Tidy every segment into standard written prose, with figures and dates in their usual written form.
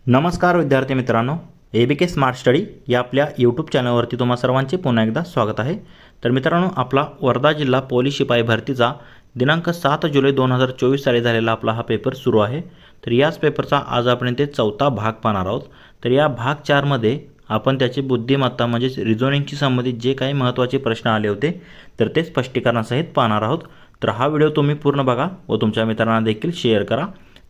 नमस्कार विद्यार्थी मित्रांनो, ABK स्मार्ट स्टडी या आपल्या यूट्यूब चॅनलवरती तुम्हा सर्वांचे पुन्हा एकदा स्वागत आहे। तर मित्रांनो, आपला वर्धा जिल्हा पोलीस शिपाई भरतीचा दिनांक 7 जुलै 2024 साली झालेला आपला हा पेपर सुरू आहे। तर याच पेपरचा आज आपण ते चौथा भाग पाहणार आहोत। तर या भाग 4 मध्ये आपण त्याची बुद्धिमत्ता म्हणजे रिझनिंगशी संबंधित जे काही महत्त्वाचे प्रश्न आले होते तर ते स्पष्टीकरणासहित पाहणार आहोत। तर हा व्हिडिओ तुम्ही पूर्ण बघा व तुमच्या मित्रांना देखील शेअर करा।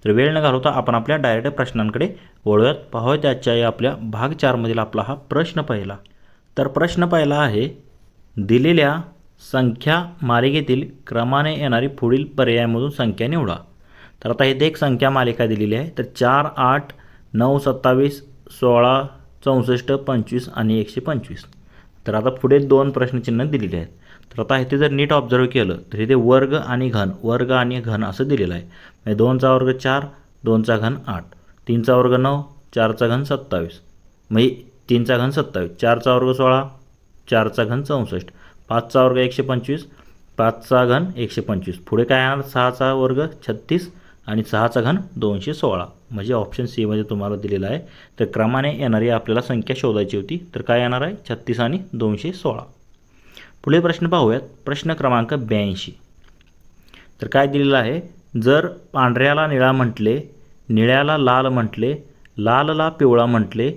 तर वेळ न घालवता आपण आपल्या डायरेक्ट प्रश्नांकडे वळूयात। पाहूया त्याच्या आपल्या भाग 4 मधील आपला हा प्रश्न पहिला। तर प्रश्न पहिला आहे, दिलेल्या संख्या मालिकेतील क्रमाने येणारी पुढील पर्यायामधून संख्या निवडा। तर आता इथे एक संख्या मालिका दिलेली आहे। तर 4, 8, 9, 27, 16, 64, 25 आणि 125। तर आता पुढे दोन प्रश्नचिन्ह दिलेले आहेत। तर आता इथे जर नीट ऑब्झर्व केलं तर इथे वर्ग आणि घन असं दिलेलं आहे। म्हणजे 2चा वर्ग 4, 2चा घन 8, 3चा वर्ग 9, 4चा घन 27, म्हणजे 3चा घन 27, 4चा वर्ग 16, 4चा घन 64, 5चा वर्ग 125, 5चा घन 125, पुढे काय येणार 6चा वर्ग 36 आणि 6चा घन 216। म्हणजे ऑप्शन सी मध्ये तुम्हाला दिलेला आहे। तर क्रमाने येणारी आपल्याला संख्या शोधायची होती। तर काय येणार आहे 36 आणि 216। पुढील प्रश्न पाहूयात, प्रश्न क्रमांक 82। तर काय दिलेलं आहे, जर पांढऱ्याला निळा म्हटले, निळ्याला लाल म्हटले, लालला पिवळा म्हटले,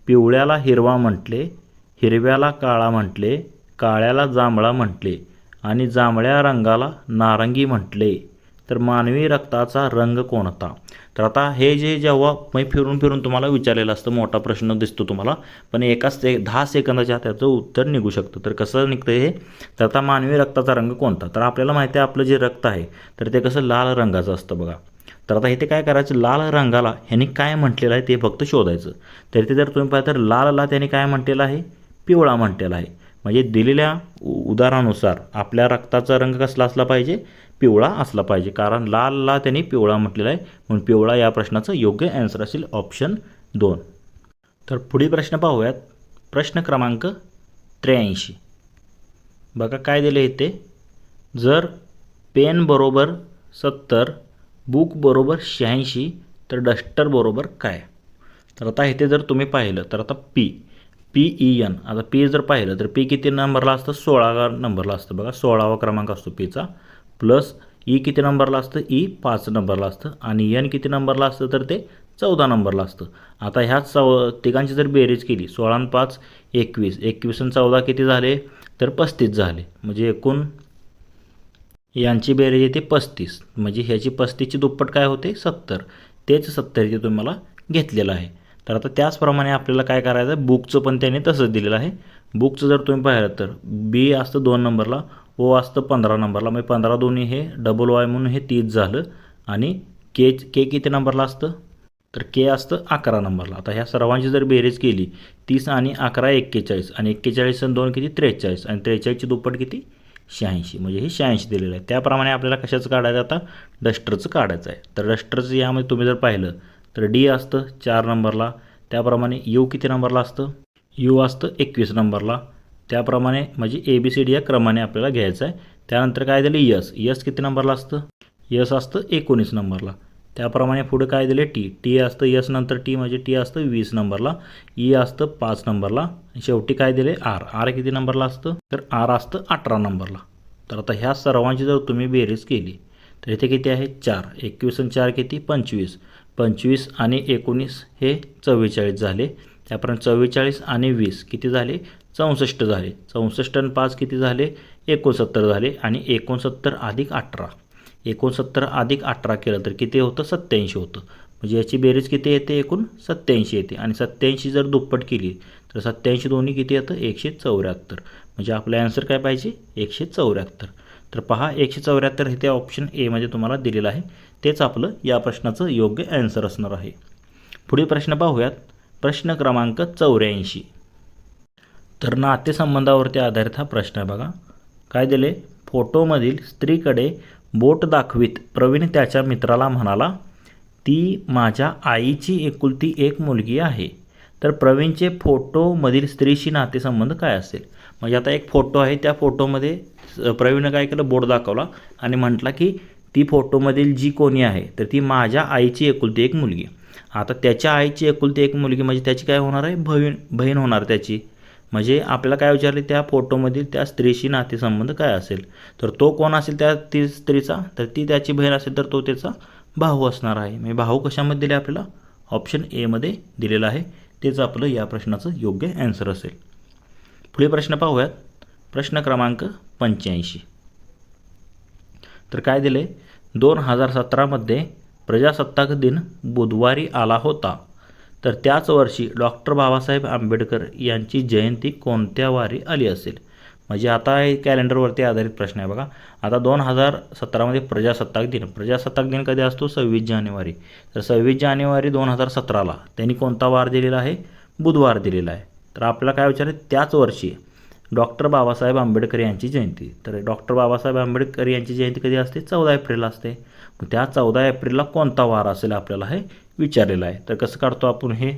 पिवळ्याला हिरवा म्हटले, हिरव्याला काळा म्हटले, काळ्याला जांभळा म्हटले आणि जांभळ्या रंगाला नारंगी म्हटले, तर मानवी रक्ताचा रंग कोणता? तर आता हे जेव्हा फिरून फिरून तुम्हाला विचारलेलं असतं, मोठा प्रश्न दिसतो तुम्हाला, पण एकाच 10 सेकंदाच्या त्याचं उत्तर निघू शकतं। तर कसं निघतं हे, तर आता मानवी रक्ताचा रंग कोणता? तर आपल्याला माहिती आहे आपलं जे रक्त आहे तर ते कसं लाल रंगाचं असतं बघा। तर आता इथे काय करायचं, लाल रंगाला ह्याने काय म्हटलेलं आहे ते फक्त शोधायचं। तर इथे जर तुम्ही पाहिलं तर लालला त्याने काय म्हटलेलं आहे, पिवळा म्हटलेला आहे। म्हणजे दिलेल्या उदाहरणानुसार आपल्या रक्ताचा रंग कसला असला पाहिजे, पिवळा असला पाहिजे, कारण लालला त्यांनी पिवळा म्हटलेला आहे, म्हणून पिवळा या प्रश्नाचं योग्य आन्सर असेल ऑप्शन 2। तर पुढील प्रश्न पाहूयात, प्रश्न क्रमांक 83। बघा काय दिले इथे, जर पेन बरोबर 70, बुक बरोबर 86, तर डस्टर बरोबर काय? तर आता इथे जर तुम्ही पाहिलं तर आता PEN, आता पी जर पाहिलं तर पी किती नंबरला असतं, 16व्या नंबरला असतं बघा, 16वा क्रमांक असतो पीचा। प्लस ई किती नंबरला असतं, ई 5 नंबरला असतं आणि एन किती नंबरला असतं, तर ते 14 नंबरला असतं। आता ह्या तिघांची जर बेरीज केली, 16 आणि 5 21, 21 आणि 14 किती झाले, तर 35 झाले। म्हणजे एकूण यांची बेरीज येते 35, म्हणजे ह्याची 35ची दुप्पट काय होते 70, तेच 70 इथे तुम्हाला घेतलेलं आहे। तर आता त्याचप्रमाणे आपल्याला काय करायचं, बुकचं पण त्याने तसंच दिलेलं आहे। बुकचं जर तुम्ही पाहिलं तर बी असतं 2 नंबरला, ओ असतं 15 नंबरला, म्हणजे 15 दोन्ही हे डबल वाय म्हणून हे 30 झालं आणि के किती नंबरला असतं, तर के असतं 11 नंबरला। आता ह्या सर्वांची जर बेरीज केली, 30 आणि 11 41 आणि 41 आणि 2 किती 43 आणि 43ची दुप्पट किती 86, म्हणजे हे 86 दिलेलं आहे। त्याप्रमाणे आपल्याला कशाचं काढायचं, आता डस्टरचं काढायचं आहे। तर डस्टरचं यामध्ये तुम्ही जर पाहिलं तर डी असतं 4 नंबरला, त्याप्रमाणे यू किती नंबरला असतं, यू असतं 21 नंबरला। त्याप्रमाणे म्हणजे ABCD या क्रमाने आपल्याला घ्यायचं आहे। त्यानंतर काय दिलं, यस किती नंबरला असतं, यस असतं 19 नंबरला। त्याप्रमाणे पुढे काय दिले, टी असतं यस नंतर टी म्हणजे टी असतं 20 नंबरला, ई असतं 5 नंबरला, शेवटी काय दिले आर किती नंबरला असतं, तर आर असतं 18 नंबरला। तर आता ह्या सर्वांची जर तुम्ही बेरीज केली तर इथे किती आहे 4, 21 आणि 4 किती 25, 25 आणि 19 हे 44 झाले। त्याप्रमाणे 44 आणि 20 किती झाले 64 झाले, 64 आणि 5 किती झाले 69 झाले आणि 69 अधिक 18, 69 अधिक 18 केलं तर किती होतं 87 होतं। म्हणजे याची बेरीज किती येते, एकूण 87 येते आणि 87 जर दुप्पट केली तर 87 दोन्ही किती येतं 174, म्हणजे आपला आन्सर काय पाहिजे 174। तर पहा 174 हे ते ऑप्शन ए मध्ये तुम्हाला दिलेलं आहे, तेच आपलं या प्रश्नाचं योग्य आन्सर असणार आहे। पुढील प्रश्न पाहूयात, प्रश्न क्रमांक 84। तर नातेसंबंधावरती आधारित हा प्रश्न आहे बघा। काय दिले, फोटोमधील स्त्रीकडे बोट दाखवीत प्रवीण त्याच्या मित्राला म्हणाला, ती माझ्या आईची एकुलती एक मुलगी आहे। तर प्रवीणचे फोटोमधील स्त्रीशी नातेसंबंध काय असेल? म्हणजे आता एक फोटो आहे, त्या फोटोमध्ये प्रवीणनं काय केलं, बोट दाखवला आणि म्हटला की ती फोटोमधील जी कोणी आहे तर ती माझ्या आईची एकुलती एक मुलगी। आता त्याच्या आईची एकुलती एक मुलगी म्हणजे त्याची काय होणार आहे, बहीण होणार त्याची. म्हणजे आपल्याला काय विचारले, त्या फोटोमधील त्या स्त्रीशी नातेसंबंध काय असेल, तर तो कोण असेल त्या ती स्त्रीचा, तर ती त्याची बहीण असेल तर तो त्याचा भाऊ असणार आहे. म्हणजे भाऊ कशामध्ये दिले आपल्याला, ऑप्शन एमध्ये दिलेलं आहे. तेच आपलं या प्रश्नाचं योग्य ॲन्सर असेल. पुढे प्रश्न पाहूयात. प्रश्न क्रमांक 85. तर काय दिले, 2017मध्ये प्रजासत्ताक दिन बुधवारी आला होता, तर त्याच वर्षी डॉक्टर बाबासाहेब आंबेडकर यांची जयंती कोणत्या वारी आली असेल. म्हणजे आता हे कॅलेंडरवरती आधारित प्रश्न आहे बघा. आता 2017मध्ये प्रजासत्ताक दिन कधी असतो, 26 जानेवारी. तर 26 जानेवारी 2017ला त्यांनी कोणता वार दिलेला आहे, बुधवार दिलेला आहे. तर आपल्याला काय विचारले, त्याच वर्षी डॉक्टर बाबासाहेब आंबेडकर यांची जयंती. तर डॉक्टर बाबासाहेब आंबेडकर यांची जयंती कधी असते, 14 एप्रिलला असते. मग त्या 14 एप्रिलला कोणता वार असेल आपल्याला हे विचारलेलं आहे. तर कसं काढतो आपण हे,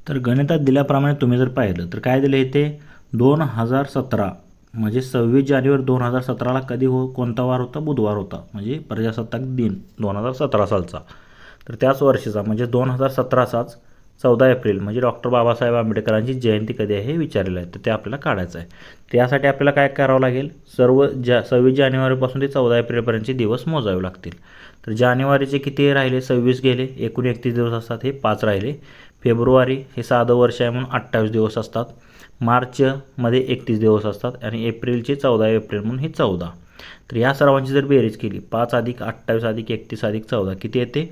तर गणितात दिल्याप्रमाणे तुम्ही जर पाहिलं तर काय दिलं इथे, 2017 म्हणजे 26 जानेवारी 2017ला कधी कोणता वार होता, बुधवार होता. म्हणजे प्रजासत्ताक दिन 2017 सालचा. तर त्याच वर्षीचा म्हणजे 2017चाच 14 एप्रिल म्हणजे डॉक्टर बाबासाहेब आंबेडकरांची जयंती कधी आहे हे विचारलेलं आहे. तर ते आपल्याला काढायचं आहे. त्यासाठी आपल्याला काय करावं लागेल, 26 जानेवारीपासून ते 14 एप्रिलपर्यंतचे दिवस मोजावे लागतील. तर जानेवारीचे किती राहिले, 26 गेले. एकूण 31 दिवस असतात, हे 5 राहिले. फेब्रुवारी हे साधं वर्ष आहे म्हणून 28 दिवस असतात. मार्चमध्ये 31 दिवस असतात आणि एप्रिलचे 14 एप्रिल म्हणून हे 14. तर या सर्वांची जर बेरीज केली, 5 अधिक 28 अधिक 31 अधिक 14 किती येते,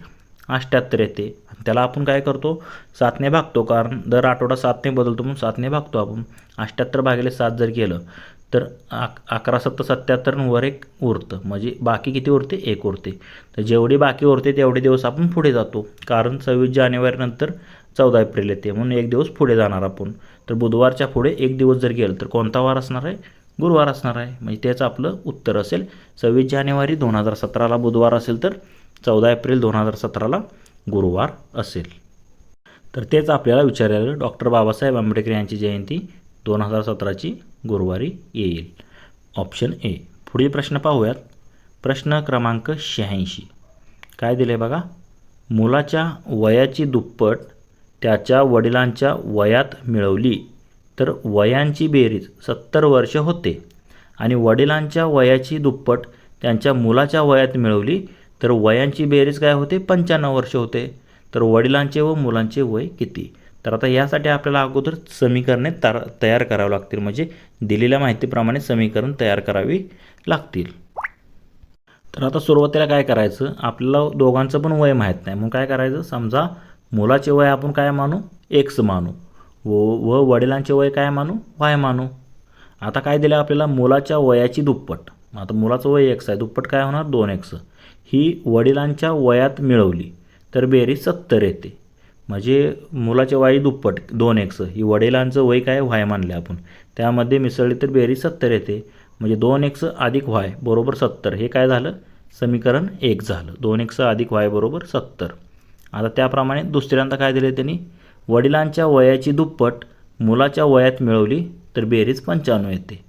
78 येते. त्याला आपण काय करतो, 7ने भागतो, कारण दर आठवडा 7ने बदलतो म्हणून 7ने भागतो आपण. 78 भागिले 7 जर केलं तर 11 7 77 वर एक उरतं, म्हणजे बाकी किती उरते, 1 उरते. तर जेवढी बाकी उरते तेवढे दिवस आपण पुढे जातो, कारण 26 जानेवारीनंतर 14 एप्रिल येते म्हणून एक दिवस पुढे जाणार आपण. तर बुधवारच्या पुढे एक दिवस जर गेलं तर कोणता वार असणार आहे, गुरुवार असणार आहे. म्हणजे त्याचं आपलं उत्तर असेल 26 जानेवारी 2017ला बुधवार असेल तर 14 एप्रिल 2017ला गुरुवार असेल. तर तेच आपल्याला विचारलेलं, डॉक्टर बाबासाहेब आंबेडकर यांची जयंती 2017ची गुरुवारी येईल. Option A. पुढील प्रश्न पाहूयात. प्रश्न क्रमांक 86. काय दिले बघा, मुलाच्या वयाची दुप्पट त्याच्या वडिलांच्या वयात मिळवली तर वयांची बेरीज 70 वर्ष होते, आणि वडिलांच्या वयाची दुप्पट त्यांच्या मुलाच्या वयात मिळवली तर वयांची बेरीज काय होते, 95 वर्ष होते. तर वडिलांचे व मुलांचे वय किती. तर आता यासाठी आपल्याला अगोदर समीकरणे तयार करावं लागतील, म्हणजे दिलेल्या माहितीप्रमाणे समीकरण तयार करावी लागतील. तर आता सुरुवातीला काय करायचं, आपल्याला दोघांचं पण वय माहीत नाही, मग काय करायचं, समजा मुलाचे वय आपण काय मानू, एक्स मानू, व वडिलांचे वय काय मानू, वाय मानू. आता काय दिलं आपल्याला, मुलाच्या वयाची दुप्पट. आता मुलाचं वय एक्स आहे, दुप्पट काय होणार, 2x. ही वडिलांच्या वयात मिळवली तर बेरीज 70 येते. म्हणजे मुलाच्या वयाची दुप्पट 2x, ही वडिलांचं वय काय, वाय मानले आपण, त्यामध्ये मिसळली तर बेरीज 70 येते. म्हणजे 2x अधिक वाय बरोबर 70. हे काय झालं, समीकरण 1 झालं. 2x अधिक वाय बरोबर 70. आता त्याप्रमाणे दुसऱ्यांदा काय दिले त्यांनी, वडिलांच्या वयाची दुप्पट मुलाच्या वयात मिळवली तर बेरीज 95 येते.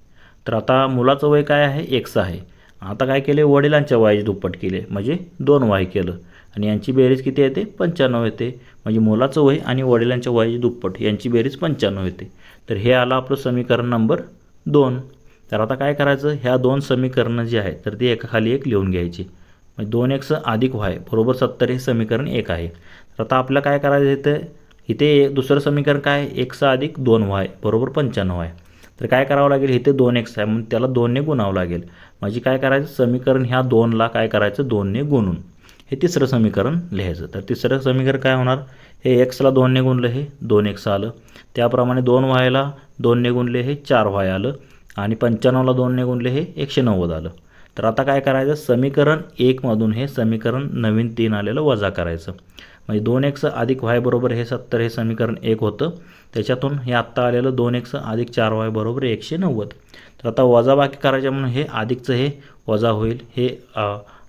तर आता मुलाचं वय काय आहे, x आहे. आता काय केले, वडिलांच्या वयाची दुप्पट केले म्हणजे 2y केलं, आणि यांची बेरीज किती येते, 95 येते. म्हणजे मुलाचं वय आणि वडिलांच्या वयाची दुप्पट यांची बेरीज 95 येते. तर हे आलं आपलं समीकरण नंबर 2. तर आता काय करायचं, ह्या दोन समीकरणं जी आहेत तर ती एकाखाली एक लिहून घ्यायची. म्हणजे 2x अधिक वाय बरोबर 70 हे समीकरण 1 आहे. तर आता आपल्याला काय करायचं, इथे दुसरं समीकरण काय, x अधिक 2y बरोबर 95 आहे. तर काय करावं लागेल, इथे 2x आहे म्हणून त्याला 2ने गुणावं लागेल. म्हणजे काय करायचं, समीकरण ह्या 2ला काय करायचं, 2ने गुणून हे तिसरं समीकरण लिहायचं. तर तिसरं समीकरण काय होणार, हे xला 2ने गुणलं हे 2x आलं, त्याप्रमाणे 2yला 2ने गुणले हे 4y आलं, आणि 95ला 2ने गुणले हे 190 आलं. तर आता काय करायचं, समीकरण 1मधून हे समीकरण नवीन 3 आलेलं वजा करायचं. म्हणजे 2x अधिक वाय बरोबर हे 70 हे समीकरण 1 होतं. त्याच्यातून हे आत्ता आलेलं 2x अधिक 4y बरोबर 190. तर आता वजाबाकी करायचं म्हणून हे अधिकचं हे वजा होईल, हे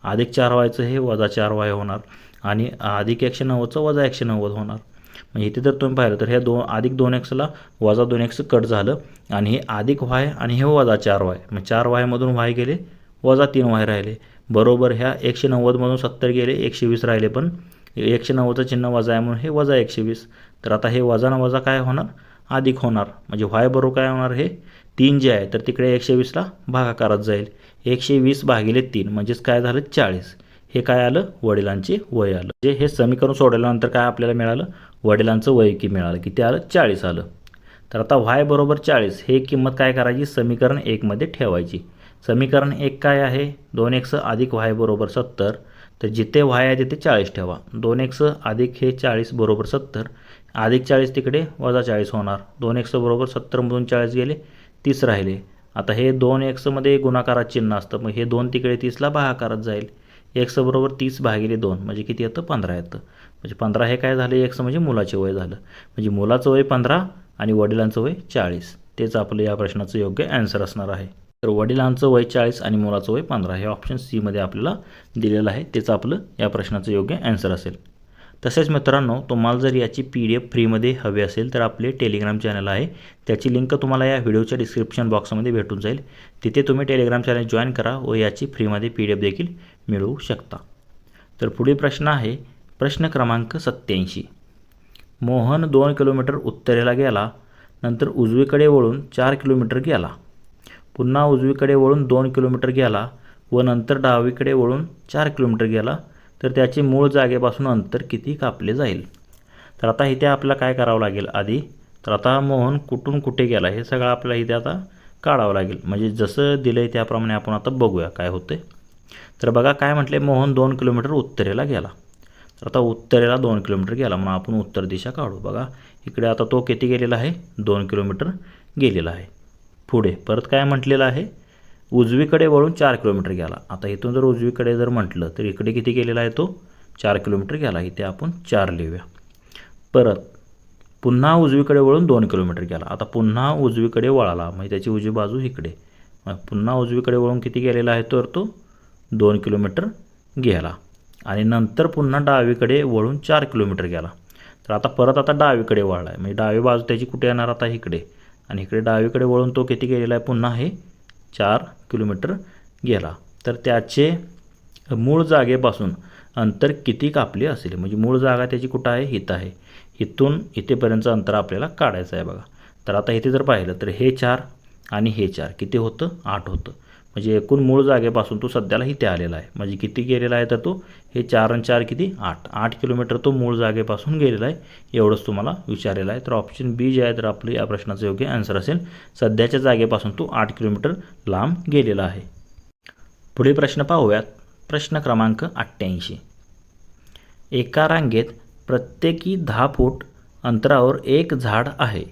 अधिक 4yचं हे वजा 4y होणार, आणि अधिक 190चं वजा 190 होणार. म्हणजे इथे जर तुम्ही पाहिलं तर हे अधिक 2xला वजा 2x कट झालं, आणि हे अधिक y आणि हे वजा 4y. मग 4yमधून y गेले, वजा 3y राहिले, बरोबर ह्या 190मधून 70 गेले, 120 राहिले, पण 190चं चिन्ह वजा आहे म्हणून हे वजा 120. तर आता हे वजा न वजा काय होणार, अधिक होणार. म्हणजे y बरोबर काय होणार, हे 3 जे आहे तर तिकडे 120ला भागाकारात जाईल. 120 भागिले 3 म्हणजेच काय झालं 40. हे काय आलं, वडिलांचे वय आलं. म्हणजे हे समीकरण सोडवल्यानंतर काय आपल्याला मिळालं, वडिलांचं वय किती मिळालं, किती आलं 40 आलं. तर आता y बरोबर 40 हे किंमत काय करायची, समीकरण 1 मध्ये ठेवायची. समीकरण 1 काय आहे, 2x अधिक y बरोबर 70. तर जिथे y आहे तिथे 40 ठेवा. 2x अधिक हे 40 बरोबर 70, अधिक 40 तिकडे वजा 40 होणार. 2x बरोबर 70मधून 40 गेले, 30 राहिले. आता हे 2x मध्ये गुणाकारात चिन्ह असतं, मग हे 2 तिकडे 30ला भागाकारात जाईल. x बरोबर 30 भागिले 2 म्हणजे किती येतं, 15 येतं. म्हणजे 15 हे काय झालं, x म्हणजे मुलाचे वय झालं. म्हणजे मुलाचं वय 15 आणि वडिलांचं वय 40. तेच आपलं या प्रश्नाचं योग्य ॲन्सर असणार आहे. तर वडिलांचं वय 40 आणि मुलाचं वय 15 हे ऑप्शन सी मध्ये आपल्याला दिलेलं आहे. तेच आपलं या प्रश्नाचं योग्य ॲन्सर असेल. तसेच मित्रांनो, तुम्हाला जर याची PDF फ्रीमध्ये हवी असेल तर आपले टेलिग्राम चॅनल आहे, त्याची लिंक तुम्हाला या व्हिडिओच्या डिस्क्रिप्शन बॉक्समध्ये भेटून जाईल. तिथे तुम्ही टेलिग्राम चॅनल जॉईन करा व याची फ्रीमध्ये PDF देखील मिळवू शकता. तर पुढील प्रश्न आहे प्रश्न क्रमांक 87. मोहन 2 किलोमीटर उत्तरेला गेला, नंतर उजवीकडे वळून 4 किलोमीटर गेला, पुन्हा उजवीकडे वळून 2 किलोमीटर गेला व नंतर डावीकडे वळून 4 किलोमीटर गेला, तर त्याचे मूळ जागेपासून अंतर किती कापले जाईल. तर आता इथे आपल्याला काय करावं लागेल आधी, तर आता मोहन कुठून कुठे गेला हे सगळं आपल्याला इथे आता काढावं लागेल. म्हणजे जसं दिलं आहे त्याप्रमाणे आपण आता बघूया काय होते. तर बघा काय म्हटले, मोहन 2 किलोमीटर उत्तरेला गेला. तर आता उत्तरेला 2 किलोमीटर गेला म्हणून आपण उत्तर दिशा काढू. बघा इकडे आता तो किती गेलेला आहे, 2 किलोमीटर गेलेला आहे. पुढे परत काय म्हटलेलं आहे, उजवीकडे वळून 4 किलोमीटर गेला. आता इथून जर उजवीकडे जर म्हटलं तर इकडे किती गेलेला आहे, तो 4 किलोमीटर गेला. इथे आपण 4 लिहूया. परत पुन्हा उजवीकडे वळून 2 किलोमीटर गेला. आता पुन्हा उजवीकडे वळाला म्हणजे त्याची उजवी बाजू इकडे, पुन्हा उजवीकडे वळून किती गेलेला आहे, तर तो 2 किलोमीटर गेला. आणि नंतर पुन्हा डावीकडे वळून 4 किलोमीटर गेला. तर आता परत आता डावीकडे वळला आहे म्हणजे डावी बाजू त्याची कुठे येणार, आता इकडे. आणि इकडे डावीकडे वळून तो किती गेलेला आहे, पुन्हा हे 4 किलोमीटर गेला. तर त्याचे मूळ जागेपासून अंतर किती कापले असेल. म्हणजे मूळ जागा त्याची कुठं आहे, इथं आहे. इथून इथेपर्यंतचं अंतर आपल्याला काढायचं आहे बघा. तर आता इथे जर पाहिलं तर हे 4 आणि हे 4 किती होतं, 8 होतं. म्हणजे एकूण मूळ जागेपासून तो सध्याला इथे आलेला आहे. म्हणजे किती गेलेला आहे, तर तो हे 4 आणि 4 किती 8 किलोमीटर तो मूळ जागेपासून गेलेला आहे. एवढंच तुम्हाला विचारलेलं आहे. तर ऑप्शन बी जे आहे तर आपलं या प्रश्नाचं योग्य ॲन्सर असेल. सध्याच्या जागेपासून तो 8 किलोमीटर लांब गेलेला आहे. पुढील प्रश्न पाहूयात. प्रश्न क्रमांक 88. एका रांगेत प्रत्येकी 10 फूट अंतरावर एक झाड आहे.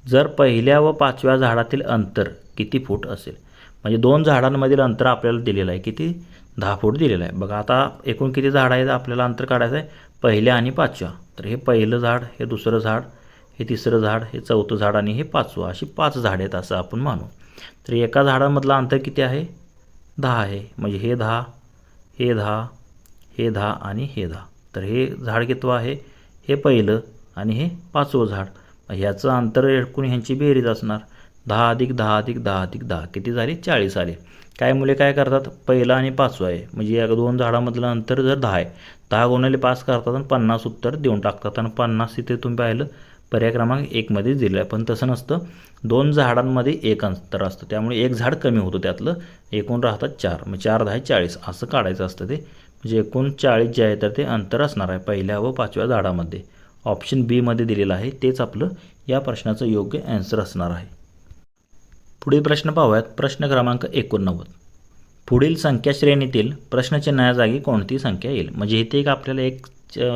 जर पहिल्या व 5व्या झाडातील अंतर किती फूट असेल. म्हणजे 2 झाडांमधील अंतर आपल्याला दिलेलं आहे, किती 10 फूट दिलेलं आहे. बघा आता एकूण किती झाड आहेत आपल्याला अंतर काढायचं आहे, पहिल्या आणि 5व्या. तर हे पहिलं झाड, हे दुसरं झाड, हे तिसरं झाड, हे चौथं झाड आणि हे 5वं, अशी 5 झाडे आहेत असं आपण मानू. तर एका झाडामधलं अंतर किती आहे, 10 आहे. म्हणजे हे 10, हे 10, हे 10 आणि हे 10. तर हे झाड कितवं आहे, हे पहिलं आणि हे 5वं झाड. ह्याचं अंतर एकूण ह्यांची बेरीज असणार 10 अधिक 10 अधिक 10 अधिक 10 किती झाले, 40 आले. काय मुले काय करतात, पहिलं आणि 5वं आहे म्हणजे या 2 झाडामधलं अंतर जर 10 आहे, 10 गुणिले 5 करतात आणि 50 उत्तर देऊन टाकतात. आणि 50 इथे तुम्ही पाहिलं पर्याय क्रमांक 1 मध्ये दिलं आहे. पण तसं नसतं, 2 झाडांमध्ये एक अंतर असतं त्यामुळे एक झाड कमी होतं त्यातलं, एकूण राहतात 4. मग 4 10 40 असं काढायचं असतं ते. म्हणजे एकूण 40 जे आहे तर ते अंतर असणार आहे पहिल्या व 5व्या झाडामध्ये. ऑप्शन बी मध्ये दिलेलं आहे तेच आपलं या प्रश्नाचं योग्य ॲन्सर असणार आहे. पुढील प्रश्न पाहूयात. प्रश्न क्रमांक 89. पुढील संख्या श्रेणीतील प्रश्नचिन्हाच्या जागी कोणती संख्या येईल. म्हणजे इथे एक आपल्याला एक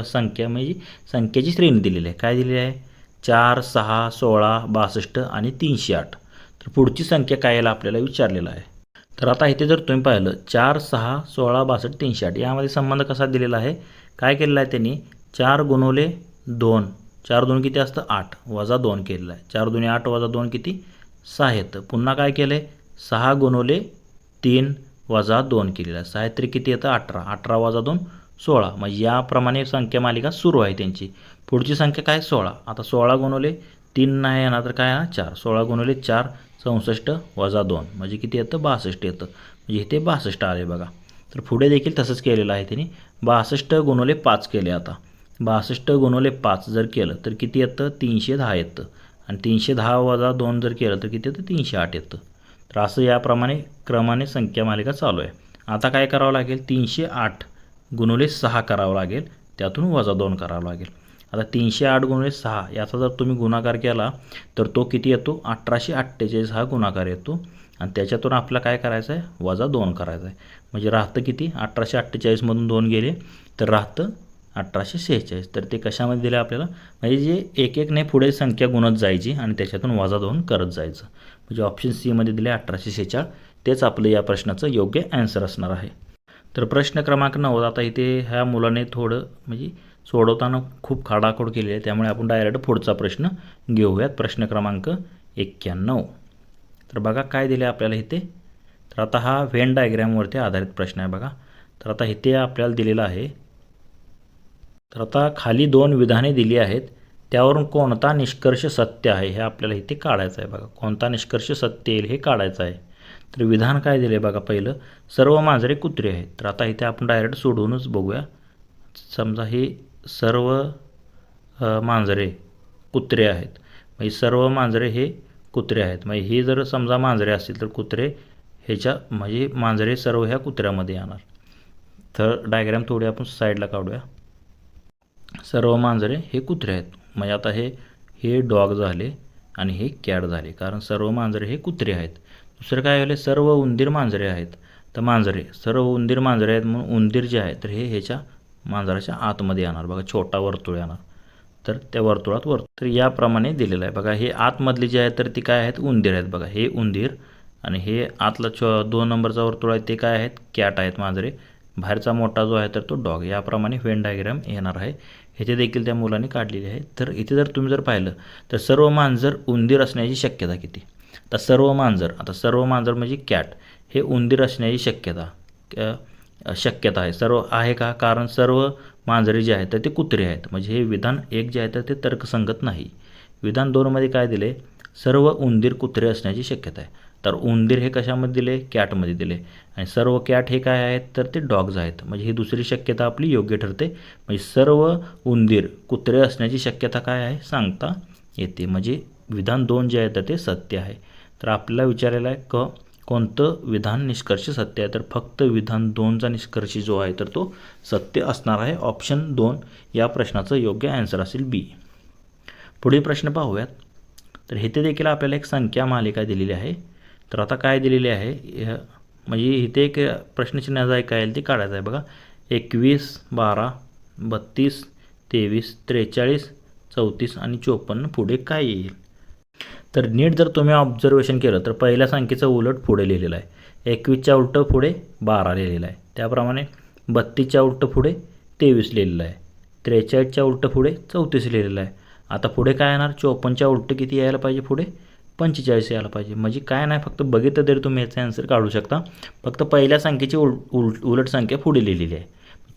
संख्या म्हणजे संख्येची श्रेणी दिलेली आहे. काय दिलेली आहे, 4 6 16 62 आणि 308. तर पुढची संख्या काय यायला आपल्याला विचारलेलं आहे. तर आता इथे जर तुम्ही पाहिलं 4 6 16 62 308 यामध्ये संबंध कसा दिलेला आहे, काय केलेला आहे त्यांनी 4 गुणिले 2, 4 2 किती असतं 8 वजा 2 केलेला आहे. 4 2 8 वजा 2 किती 6 येतं. पुन्हा काय केलं आहे 6 गुणिले 3 वजा 2 केलेला आहे. 6 3 किती येतं 18, 18 वजा 2 16. म्हणजे याप्रमाणे संख्या मालिका सुरू आहे त्यांची. पुढची संख्या काय 16. आता 16 गुणिले 3 नाही येणार तर काय येणार 4, 16 गुणिले 4 64 वजा 2 म्हणजे किती येतं 62 येतं. म्हणजे इथे 62 आले बघा. तर पुढे देखील तसंच केलेलं आहे त्यांनी. 62 गुणिले 5 केले. आता 62 गुणिले 5 जर केलं तर किती येतं? 310 येतं. आणि 310 वजा 2 जर केलं तर किती येतं? 308 येतं. तर असं याप्रमाणे क्रमाने संख्या मालिका चालू आहे. आता काय करावं लागेल? 308 गुणिले 6 करावं लागेल, त्यातून वजा 2 करावं लागेल. आता 308 गुणिले 6 याचा जर तुम्ही गुणाकार केला तर तो किती येतो? 1848 हा गुणाकार येतो. आणि त्याच्यातून आपल्याला काय करायचं आहे? वजा 2 करायचं आहे. म्हणजे राहतं किती? 1848मधून 2 गेले तर राहतं 1846. तर ते कशामध्ये दिलं आपल्याला? म्हणजे जे एक एकने पुढे संख्या गुणत जायची आणि त्याच्यातून वजा 2 करत जायचं. म्हणजे ऑप्शन सी मध्ये दिले 1846. तेच आपलं या प्रश्नाचं योग्य ॲन्सर असणार आहे. तर प्रश्न क्रमांक 9. आता इथे ह्या मुलाने थोडं म्हणजे सोडवताना खूप खाडाखोड केली आहे, त्यामुळे आपण डायरेक्ट पुढचा प्रश्न घेऊयात. प्रश्न क्रमांक 91. तर बघा काय दिले आपल्याला इथे. तर आता हा व्हेन डायग्रॅमवरती आधारित प्रश्न आहे बघा. तर आता इथे आपल्याला दिलेला आहे. तर आता खाली 2 विधाने दिली आहेत, त्यावरून कोणता निष्कर्ष सत्य आहे हे आपल्याला इथे काढायचं आहे बघा. कोणता निष्कर्ष सत्य येईल हे काढायचं आहे. तर विधान काय दिले बघा. पहिलं, सर्व मांजरे कुत्रे आहेत. तर आता इथे आपण डायरेक्ट सोडवूनच बघूया. समजा हे सर्व मांजरे कुत्रे आहेत. म्हणजे सर्व मांजरे हे कुत्रे आहेत. म्हणजे हे जर समजा मांजरे असतील तर कुत्रे ह्याच्या म्हणजे मांजरे सर्व ह्या कुत्र्यामध्ये येणार. तर डायग्राम थोडी आपण साईडला काढूया. सर्व मांजरे हे कुत्रे आहेत. म्हणजे आता हे डॉग झाले आणि हे कॅट झाले, कारण सर्व मांजरे हे कुत्रे आहेत. दुसरं काय झाले? सर्व उंदीर मांजरे आहेत. तर मांजरे सर्व उंदीर मांजरे आहेत म्हणून उंदीर जे आहे तर हे ह्याच्या मांजराच्या आतमध्ये येणार बघा. छोटा वर्तुळ येणार. तर त्या वर्तुळात तर याप्रमाणे दिलेलं आहे बघा. हे आतमधले जे आहे तर ती काय आहेत? उंदीर आहेत बघा. हे उंदीर आणि हे आतला 2 नंबरचा वर्तुळ आहे ते काय आहेत? कॅट आहेत, मांजरे. बाहेरचा मोठा जो आहे तर तो डॉग. याप्रमाणे व्हेन डायग्राम येणार आहे. इथे देखील त्या मुलांनी काढलेली आहे. तर इथे जर तुम्ही पाहिलं तर सर्व मांजर उंदीर असण्याची शक्यता किती? तर सर्व मांजर म्हणजे कॅट हे उंदीर असण्याची शक्यता आहे. सर्व आहे का? कारण सर्व मांजरे जे आहेत तर ते कुत्रे आहेत. म्हणजे हे विधान 1 जे आहे तर ते तर्कसंगत नाही. विधान 2 मध्ये काय दिले? सर्व उंदीर कुत्रे असण्याची शक्यता आहे. तर उंदीर हे कशामध्ये दिले? कॅटमध्ये दिले. आणि सर्व कॅट हे काय आहेत? तर ते डॉग्स आहेत. म्हणजे ही दुसरी शक्यता आपली योग्य ठरते. म्हणजे सर्व उंदीर कुत्रे असण्याची शक्यता काय आहे? सांगता येते. म्हणजे विधान 2 जे आहे तर ते सत्य आहे. तर आपल्याला विचारायला आहे कोणतं विधान निष्कर्ष सत्य आहे? तर फक्त विधान 2चा निष्कर्ष जो आहे तर तो सत्य असणार आहे. ऑप्शन 2 या प्रश्नाचं योग्य ॲन्सर असेल बी. पुढील प्रश्न पाहूयात. तर इथे देखील आपल्याला एक संख्या मालिका दिलेली आहे. तर आता काय दिलेली आहे? म्हणजे इथे एक प्रश्नचिन्ह आहे काय येईल ते काढायचं आहे बघा. 21, 12, 32, 23, 43, 34 आणि 54 पुढे काय येईल? तर नीट जर तुम्ही ऑब्झर्वेशन केलं तर पहिल्या संख्येचं उलट पुढे लिहिलेलं आहे. 21च्या उलट पुढे 12 लिहिलेलं आहे. त्याप्रमाणे 32च्या उलट पुढे 23 लिहिलेलं आहे. 43च्या उलट पुढे 34 लिहिलेलं आहे. आता पुढे काय येणार? 54च्या उलट किती यायला पाहिजे? पुढे 45 यायला पाहिजे. म्हणजे काय नाही, फक्त बघितलं तरी तुम्ही याचा आन्सर काढू शकता. फक्त पहिल्या संख्येची उलट संख्या पुढे लिहिलेली आहे.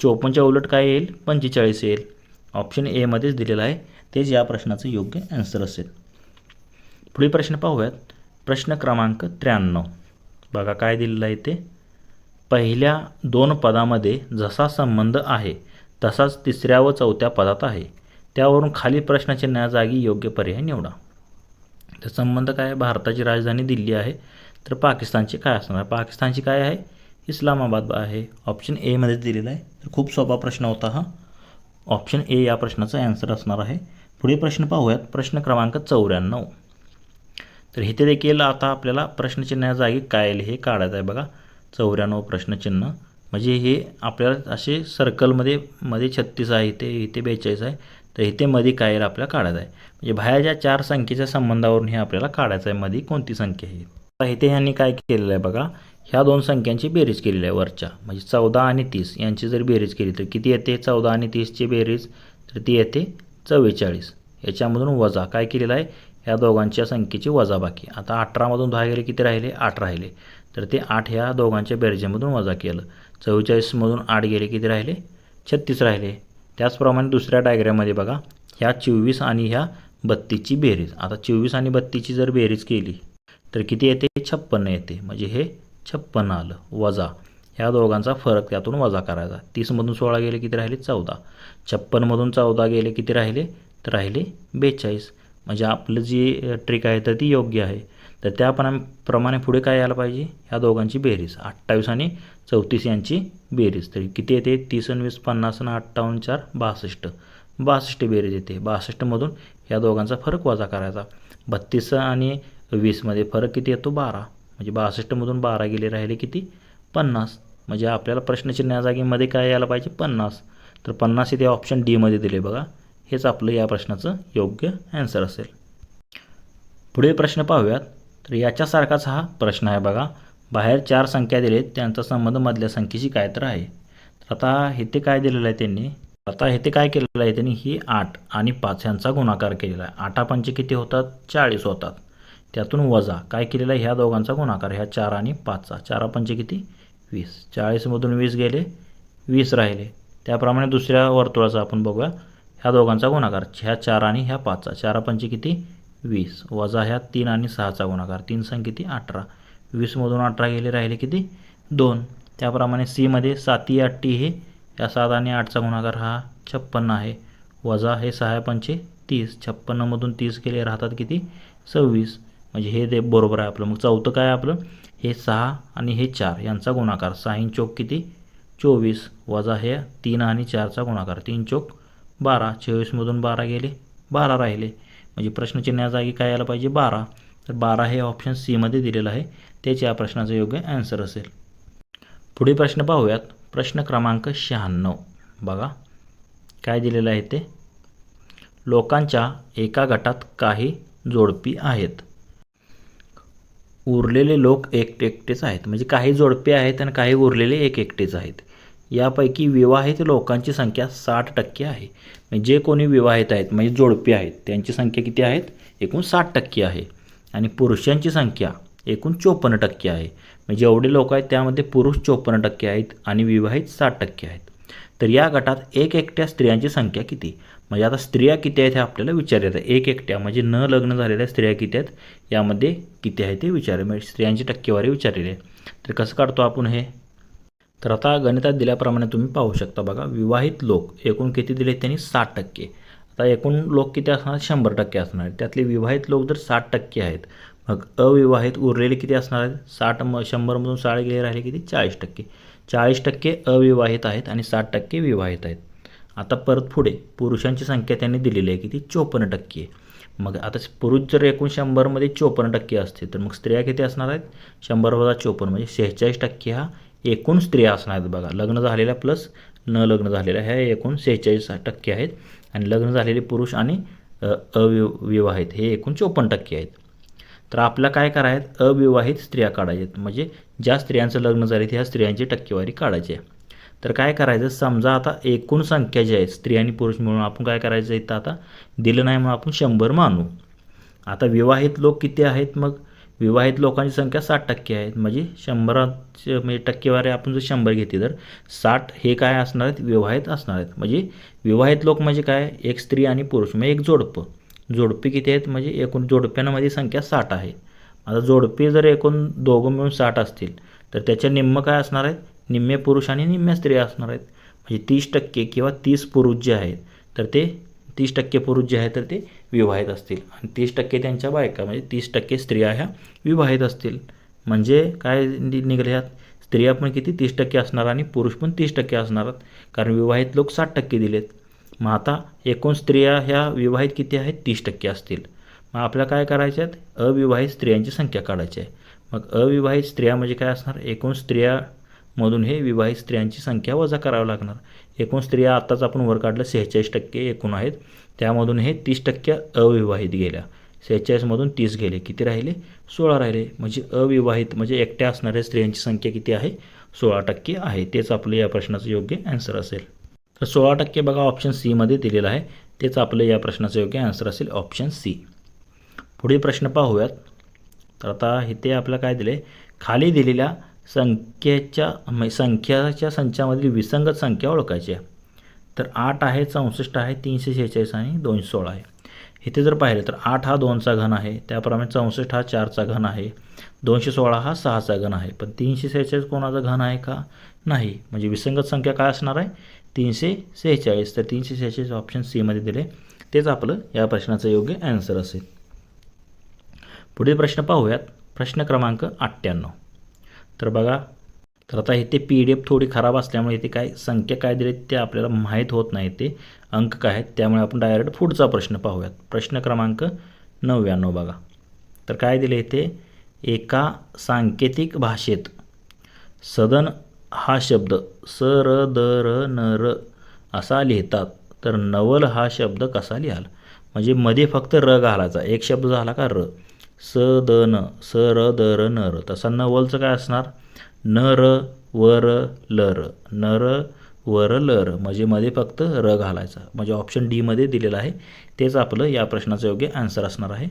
54च्या उलट काय येईल? 45 येईल. ऑप्शन ए मध्येच दिलेलं आहे. तेच या प्रश्नाचं योग्य ॲन्सर असेल. पुढील प्रश्न पाहूयात. प्रश्न क्रमांक 93. बघा काय दिलेलं आहे ते. पहिल्या 2 पदामध्ये जसा संबंध आहे तसाच 3ऱ्या व 4थ्या पदात आहे. त्यावरून खाली प्रश्नचिन्हाजागी योग्य पर्याय निवडा. तर संबंध काय आहे? भारताची राजधानी दिल्ली आहे. तर पाकिस्तानची काय असणार? पाकिस्तानची काय आहे? इस्लामाबाद आहे. ऑप्शन ए मध्ये दिलेला आहे. तर खूप सोपा प्रश्न होता हा. ऑप्शन ए या प्रश्नाचा ॲन्सर असणार आहे. पुढील प्रश्न पाहूयात. प्रश्न क्रमांक 94. तर इथे देखील आता आपल्याला प्रश्नचिन्हा जागी काय येईल हे काढायचं आहे बघा. 94 प्रश्नचिन्ह म्हणजे हे आपल्याला असे सर्कलमध्ये 36 आहे, इथे 42 आहे. तर इथे मध्ये काय येईल आपल्याला काढायचं आहे. म्हणजे बाहेरच्या 4 संख्येच्या संबंधावरून हे आपल्याला काढायचं आहे मध्ये कोणती संख्या आहे. आता इथे ह्यांनी काय केलेलं आहे बघा. ह्या 2 संख्यांची बेरीज केलेली आहे वरच्या. म्हणजे 14 आणि 30 यांची जर बेरीज केली तर किती येते? 14 आणि 30ची बेरीज तर ती येते 44. याच्यामधून वजा काय केलेलं आहे? ह्या दोघांच्या संख्येची वजाबाकी. आता 18मधून 10 गेले किती राहिले? 8 राहिले. तर ते 8 ह्या दोघांच्या बेरजेमधून वजा केलं. 44मधून 8 गेले किती राहिले? 36 राहिले. त्याचप्रमाणे दुसऱ्या डायग्राममध्ये बघा. ह्या 24 आणि ह्या 32ची बेरीज. आता 24 आणि 32ची जर बेरीज केली तर किती येते? 56 येते. म्हणजे हे 56 आलं. वजा ह्या दोघांचा फरक त्यातून वजा करायचा. 30मधून 16 गेले किती राहिले 14. 56मधून 14 गेले किती राहिले तर राहिले 42. म्हणजे आपलं जी ट्रिक आहे तर ती योग्य आहे. तर त्याप्रमाणे पुढे काय यायला पाहिजे, ह्या दोघांची बेरीज 28 आणि 34 यांची बेरीज. तरी किती येते 30 आणि 20 50 आणि 58 4 62. 62 बेरीज येते. 62मधून ह्या दोघांचा फरक वजा करायचा. 32 आणि 20मध्ये फरक किती येतो 12. म्हणजे 62मधून 12 गेले राहिले किती 50. म्हणजे आपल्याला प्रश्नचिन्हा जागेमध्ये काय यायला पाहिजे 50. तर 50 इथे ऑप्शन डीमध्ये दिले बघा. हेच आपलं या प्रश्नाचं योग्य ॲन्सर असेल. पुढील प्रश्न पाहूयात. तर याच्यासारखाच हा प्रश्न आहे बघा. बाहेर 4 संख्या दिलेत, त्यांचा संबंध मधल्या संख्येशी काय तर आहे. तर आता इथे काय दिलेलं आहे त्यांनी, आता इथे काय केलेलं आहे त्यांनी, ही 8 आणि 5 यांचा गुणाकार केलेला आहे. 8 पंचे किती होतात 40 होतात. त्यातून वजा काय केलेलं आहे, ह्या दोघांचा गुणाकार, ह्या 4 आणि 5चा. 4 पंचे किती 20. 40मधून 20 गेले 20 राहिले. त्याप्रमाणे दुसऱ्या वर्तुळाचा आपण बघूया. ह्या दोघांचा गुणाकार, ह्या 4 आणि ह्या 5चा. 4 पंचे किती 20 वजा ह्या 3 आणि 6चा गुणाकार. 3 संग किती 18. 20मधून 18 गेले राहिले किती 2. त्याप्रमाणे सीमध्ये 7 8 हे, या 7 आणि 8चा गुणाकार हा 56 आहे. वजा हे 6 पंचे 30. 56मधून 30 गेले राहतात किती 26. म्हणजे हे ते बरोबर आहे आपलं. मग चौथं काय आपलं, हे 6 आणि हे 4 यांचा गुणाकार. 6 चौक किती 24 वजा हे 3 आणि 4चा गुणाकार. 3 चौक 12. 24मधून 12 गेले 12 राहिले. म्हणजे प्रश्नचिन्हा जागी काय यायला पाहिजे 12. तर 12 हे ऑप्शन सीमध्ये दिलेलं आहे. तेच या प्रश्नाचं योग्य ॲन्सर असेल. पुढील प्रश्न पाहूयात. प्रश्न क्रमांक 96 बघा काय दिलेलं आहे ते. लोकांच्या एका गटात काही जोडपी आहेत, उरलेले लोक एकटेच आहेत. म्हणजे काही जोडपे आहेत आणि काही उरलेले एकटेच आहेत. यापैकी विवाहित लोकांची संख्या 60% आहे. म्हणजे जे कोणी विवाहित आहेत म्हणजे जोडपे आहेत त्यांची संख्या किती आहेत एकूण 60% आहे. आणि पुरुषांची संख्या एकूण 54% आहे. म्हणजे जेवढे लोक आहेत त्यामध्ये पुरुष 54% आहेत आणि विवाहित 60% आहेत. तर या गटात एकट्या स्त्रियांची संख्या किती. म्हणजे आता स्त्रिया किती आहेत हे आपल्याला विचारले आहे. एकट्या म्हणजे न लग्न झालेल्या स्त्रिया किती आहेत, यामध्ये किती आहे ते विचारले, म्हणजे स्त्रियांची टक्केवारी विचारलेली आहे. तर कसं काढतो आपण हे. तर आता गणितात दिल्याप्रमाणे तुम्ही पाहू शकता बघा. विवाहित लोक एकूण किती दिले त्यांनी 60%. आता एकूण लोक किती असणार 100% असणार. त्यातले विवाहित लोक जर 60% आहेत, मग अविवाहित उरलेले किती असणार आहेत 100मधून 60 गेले राहिले किती 40%. 40% अविवाहित आहेत आणि 60% विवाहित आहेत. आता परत पुढे पुरुषांची संख्या त्यांनी दिलेली आहे किती 54%. मग आता पुरुष जर एकूण 100मध्ये 54% असते तर मग स्त्रिया किती असणार आहेत 100 वजा 54 म्हणजे 46% हा एकूण स्त्रिया असणार आहेत बघा. लग्न झालेल्या प्लस न लग्न झालेल्या ह्या एकूण 46% आहेत. आणि लग्न झालेले पुरुष आणि अविवाहित हे एकूण 54% आहेत. तर आपल्याला काय करायचं अविवाहित स्त्रिया काढायच्या. म्हणजे ज्या स्त्रियांचं लग्न झाले ह्या स्त्रियांची टक्केवारी काढायची आहे. तर काय करायचं समजा आता एकूण संख्या जी आहेत स्त्री आणि पुरुष मिळून आपण काय करायचं इथं आता दिलं नाही म्हणून आपण 100 मानू. आता विवाहित लोक किती आहेत, मग विवाहित लोकांची संख्या 60% आहेत. म्हणजे 100 म्हणजे टक्केवारी आपण जर 100 घेतली तर 60 हे काय असणार आहेत विवाहित असणार आहेत. म्हणजे विवाहित लोक म्हणजे काय एक स्त्री आणि पुरुष म्हणजे एक जोडपे किती आहेत म्हणजे एकूण जोडप्यांमध्ये संख्या 60 आहे. आता जोडपे जर एकूण दोघं मिळून 60 असतील तर त्याच्या निम्म काय असणार आहेत निम्मे पुरुष आणि निम्म्या स्त्रिया असणार आहेत. म्हणजे 30% किंवा 30 पुरुष जे आहेत तर ते 30% पुरुष जे आहेत तर ते विवाहित असतील आणि 30% त्यांच्या बायका म्हणजे 30% स्त्रिया ह्या विवाहित असतील. म्हणजे काय निघाले ह्यात स्त्रिया पण किती 30% असणार आणि पुरुष पण 30% असणार कारण विवाहित लोक 60% दिलेत. मग आता एकूण स्त्रिया ह्या विवाहित किती आहेत 30% असतील. मग आपल्याला काय करायचे आहेत अविवाहित स्त्रियांची संख्या काढायची आहे. मग अविवाहित स्त्रिया म्हणजे काय असणार एकूण स्त्रियामधून हे विवाहित स्त्रियांची संख्या वजा करावं लागणार. एकूण स्त्रिया आत्ताच आपण वर काढलं 46% एकूण आहेत, त्यामधून हे 30% अविवाहित गेल्या. 46मधून 30 गेले किती राहिले 16 राहिले. म्हणजे अविवाहित म्हणजे एकट्या असणाऱ्या स्त्रियांची संख्या किती आहे 16% आहे. तेच आपलं या प्रश्नाचं योग्य ॲन्सर असेल. तर 16% बघा ऑप्शन सीमध्ये दिलेलं आहे. तेच आपलं या प्रश्नाचं योग्य ॲन्सर असेल ऑप्शन सी. पुढील प्रश्न पाहूयात. तर आता इथे आपल्याला काय दिले खाली दिलेल्या संख्याच्या संचामधील विसंगत संख्या ओळखायची आहे. तर 8 आहे 64 आहे 346 आणि 216 आहे. इथे जर पाहिलं तर 8 हा 2चा घन आहे, त्याप्रमाणे 64 हा 4चा घन आहे, 216 हा 6चा घन आहे, पण 346 कोणाचा घन आहे का? नाही. म्हणजे विसंगत संख्या काय असणार आहे? 346. तर 346 ऑप्शन सी मध्ये दिले, तेच आपलं या प्रश्नाचं योग्य आन्सर असेल. पुढील प्रश्न पाहूयात. प्रश्न क्रमांक 98. तर बघा, तर आता इथे PDF थोडी खराब असल्यामुळे इथे काय संख्या काय दिली ते आपल्याला माहीत होत नाही, ते अंक काय आहेत. त्यामुळे आपण डायरेक्ट पुढचा प्रश्न पाहूयात. प्रश्न क्रमांक 99 बघा. तर काय दिले इथे, एका सांकेतिक भाषेत सदन हा शब्द स र द र न र असा लिहितात, तर नवल हा शब्द कसा लिहाल? म्हणजे मध्ये फक्त र घालायचा, एक शब्द झाला का र, स द न, स र द र न र. तसा नवलचं काय असणार, न र व र ल र, न र व र ल र, म्हणजे मध्ये फक्त र घालायचा. म्हणजे ऑप्शन डी मध्ये दिलेलं आहे, तेच आपलं या प्रश्नाचं योग्य आन्सर असणार आहे.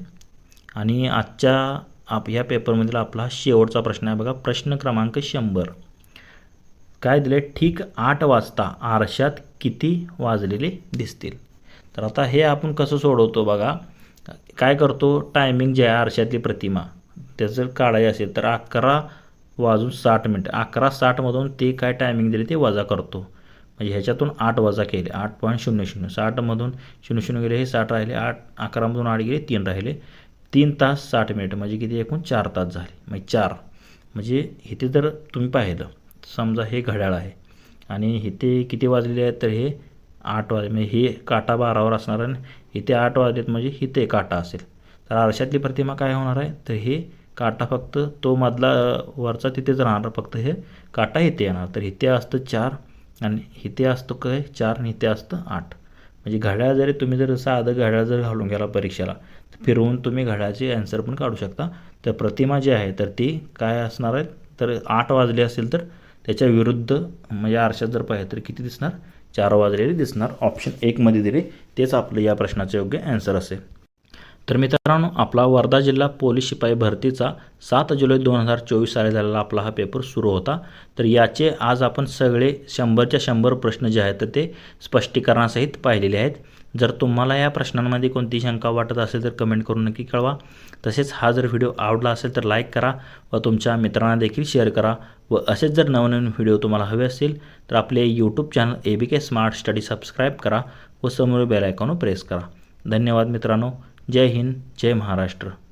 आणि आजच्या ह्या पेपरमधील आपला शेवटचा प्रश्न आहे बघा. प्रश्न क्रमांक 100. काय दिले, ठीक 8 वाजता आरशात किती वाजलेले दिसतील? तर आता हे आपण कसं सोडवतो बघा. काय करतो, टायमिंग जे आहे आरशातली प्रतिमा त्याचं जर काढायची असेल तर 11:60 11:60मधून ते काय टायमिंग दिले ते वजा करतो. म्हणजे ह्याच्यातून 8 वजा केले, 8.00, 60मधून 00 गेले, हे 60 राहिले, 11मधून 8 गेले, 3 राहिले, 3 तास 60 मिनिट, म्हणजे किती एकूण 4 तास झाले. म्हणजे 4, म्हणजे इथे जर तुम्ही पाहिलं, समजा हे घड्याळ आहे आणि इथे किती वाजलेले आहेत, तर हे 8 वाजले, म्हणजे हे काटा 12वर असणार आणि इथे 8 वाजलेत म्हणजे इथे काटा असेल. तर आरशातली प्रतिमा काय होणार आहे, तर हे काटा फक्त तो मधला वरचा तिथेच राहणार, फक्त हे काटा इथे येणार. तर इथे असतं 4 आणि इथे असतो काय 4 आणि इथे असतं 8. म्हणजे घड्याळ जरी तुम्ही जर साधं घड्याळ जर घालून गेला परीक्षेला, फिरवून तुम्ही घड्याळाचे आन्सर पण काढू शकता. तर प्रतिमा जी आहे तर ती काय असणार आहे, तर 8 वाजले असेल तर त्याच्या विरुद्ध म्हणजे आरशात जर पाहिलं तर किती दिसणार, 4 वाजलेले दिसणार. ऑप्शन 1 मध्ये दिले, तेच आपलं या प्रश्नाचं योग्य आन्सर असेल. तर मित्रांनो, आपला वर्धा जिल्हा पोलीस शिपाई भरतीचा 7 जुलै 2024 साली झालेला आपला हा पेपर सुरू होता. तर याचे आज आपण सगळे 100च्या 100 प्रश्न जे आहेत तर ते स्पष्टीकरणासहित पाहिलेले आहेत. जर तुम्हाला या प्रश्नांमध्ये कोणती शंका वाटत असेल तर कमेंट करून नक्की कळवा. तसेच हा जर व्हिडिओ आवडला असेल तर लाईक करा व तुमच्या मित्रांना देखील शेअर करा. व असेच जर नवनवीन व्हिडिओ तुम्हाला हवे असतील तर आपले YouTube channel ABK smart study subscribe करा व समोर बेल आयकॉन प्रेस करा. धन्यवाद मित्रांनो. जय हिंद, जय महाराष्ट्र.